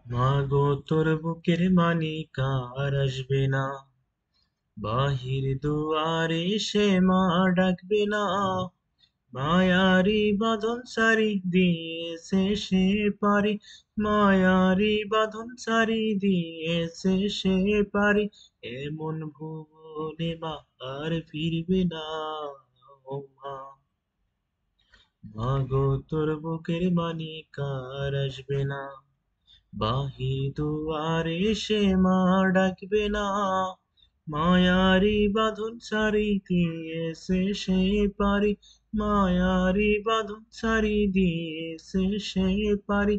মাগো তোর বুকের মানিক আর আসবে না, বাহির দুয়ারে সে মা ডাকবে না। মায়ারি বাঁধন সারি দিয়েছে সে পারি, মায়ারি বাঁধন সারি দিয়েছে সে পারি। এমন ভুবনে মা আর ফিরবে না। ও মা, মাগো তোর বুকের মানিক আর আসবে না, বাহির দুয়ারে সে মা ডাকবে না। মায়ারি বাঁধন সারি দিয়েছে সে পারি, মায়ারি বাঁধন সারি দিয়েছে সে পারি।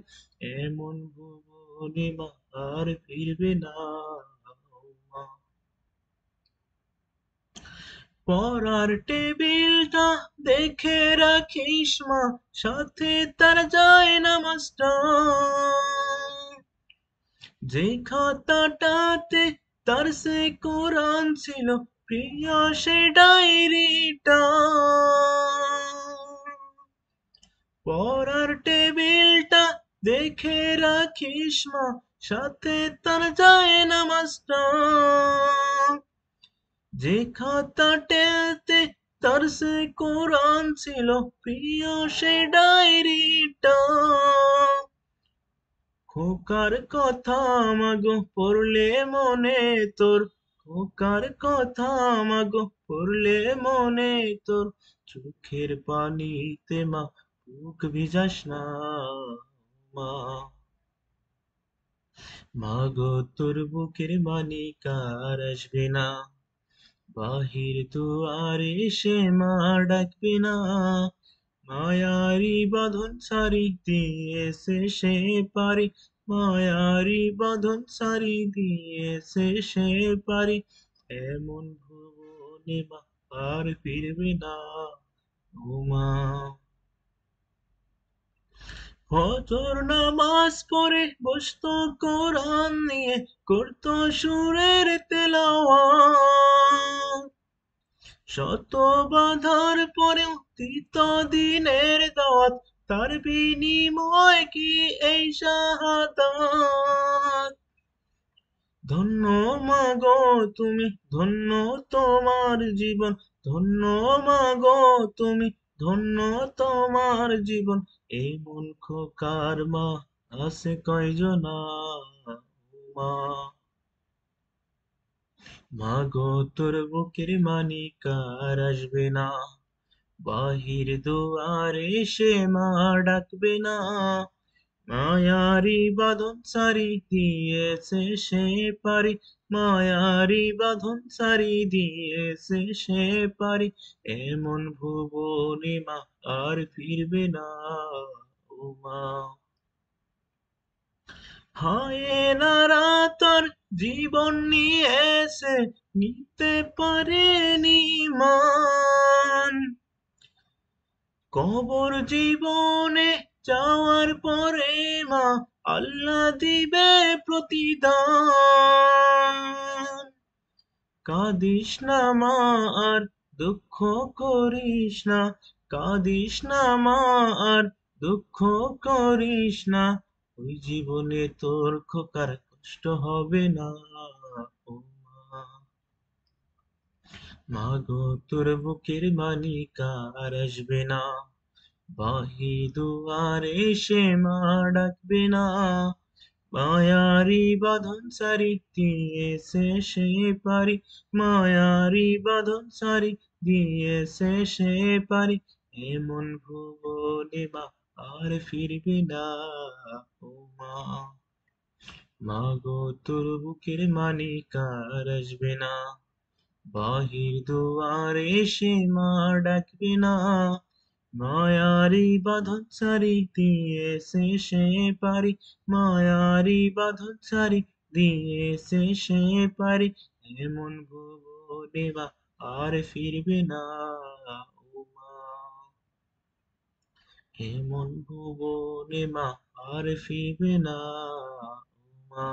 এমন ভুবনে মা আর ফিরবে না। ও মা, পড়ার টেবিলটা দেখে রাখিস মা, সাথে তার যায় না মাস্টার। যে খাতাটাতে তার সে কোরআন ছিল, প্রিয় সে ডায়েরিটা। পড়ার টেবিলটা দেখে রাখিস মা, সাথে তার যায় না মাস্টার। যে খাতাটাতে তার সে কোরআন ছিল, প্রিয় সে ডায়েরিটা। খোকার কথা মাগো পড়লে মনে তোর, খোকার কথা মাগো পড়লে মনে তোর, চোখের পানিতে মা বুক ভিজাস না। মা, মাগো তোর বুকের মানিক আর আসবে না, বাহির দুয়ারে সে মা ডাকবে না। মায়ারি বাঁধন সারি দিয়েছে সে পারি, মায়ারি বাঁধন সারি দিয়েছে সে পারি। এমন ভুবনে মা আর ফিরবে না। ও মা, ফজর নামাজ পড়ে বসতো কোরআন নিয়ে, করতো সুরের তেলাওয়াত। শত বাধার পরেও তিত দিনের দাওয়াত, তার বিনিময় কি এই শাহাদাত। ধন্য মাগো তুমি, ধন্য তোমার জীবন, ধন্য মাগো তুমি, ধন্য তোমার জীবন। এই মন খোকার মা আছে কয়জনা। মা, মাগো তোর বুকের মানিক আর আসবে না, বাহির দুয়ারে সে মা ডাকবে না। মায়ারি বাঁধন সারি দিয়েছে সে পারি, মায়ারি বাঁধন সারি দিয়েছে সে পারি। এমন ভুবনে মা আর ফিরবে না। ও মা, হায় না রাতার জীবন নিয়েছে, নিতে পারেনি মান। কবর জীবনে যাওয়ার পরে মা আল্লাহ দিবে প্রতিদান। কাঁদিস না মা আর দুঃখ করিস না, কাঁদিস না মা আর দুঃখ করিস না। ওই জীবনে তোর খোকার কষ্ট হবে না। ও মা, মাগো তোর বুকের মানিক আর আসবে না, বাহি দুয়ারে সে মা ডাকবে না। মায়ারি বাঁধন সারি দিয়েছে সে পারি, মায়ারি বাঁধন সারি দিয়েছে সে পারি। এমন ভুবনে মা আর ফিরবে না। ও মা, মাগো তোর বুকের মানিক আর আসবে না, বাহির দুয়ারে সে মা ডাকবে না। মায়ারি বাঁধন সারি দিয়েছে সে পারি, মায়ারি বাঁধন সারি দিয়েছে সে পারি। এমন ভুবনে মা আর ফিরবে না। ও মা, এমন ভুবনে মা আর ফিরবে না। ও মা।